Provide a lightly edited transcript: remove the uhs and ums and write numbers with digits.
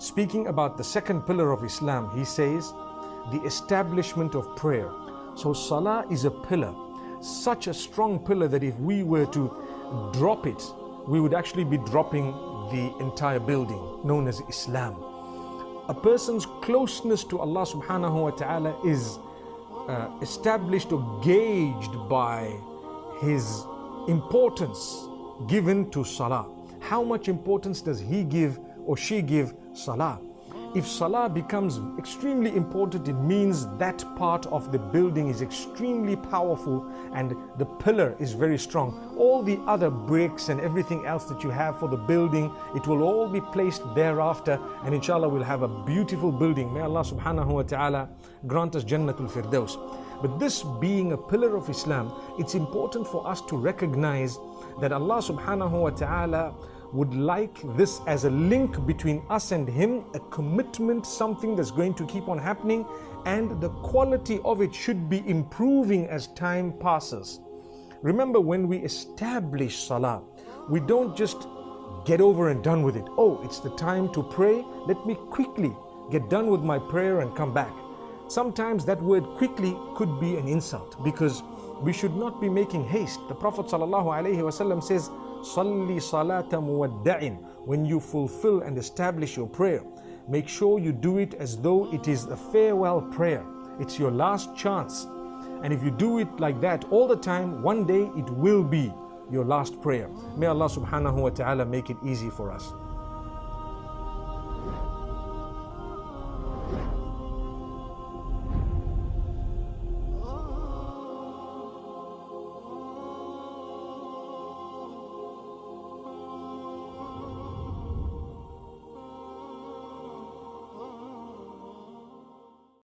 speaking about the second pillar of Islam, he says, the establishment of prayer. So salah is a pillar, such a strong pillar that if we were to drop it, we would actually be dropping the entire building known as Islam. A person's closeness to Allah subhanahu wa ta'ala is established or gauged by his importance given to salah. How much importance does he give or she give salah? If salah becomes extremely important, it means that part of the building is extremely powerful and the pillar is very strong. All the other bricks and everything else that you have for the building, it will all be placed thereafter, and inshallah we'll have a beautiful building. May Allah subhanahu wa ta'ala grant us Jannatul Firdaus. But this being a pillar of Islam, it's important for us to recognize that Allah subhanahu wa ta'ala would like this as a link between us and Him, a commitment, something that's going to keep on happening, and the quality of it should be improving as time passes. Remember, when we establish salah, we don't just get over and done with it. Oh, it's the time to pray, let me quickly get done with my prayer and come back. Sometimes that word quickly could be an insult, because we should not be making haste. The Prophet ﷺ says, Salli salata muwadda'in. When you fulfill and establish your prayer, make sure you do it as though it is a farewell prayer. It's your last chance. And if you do it like that all the time, one day it will be your last prayer. May Allah subhanahu wa ta'ala make it easy for us.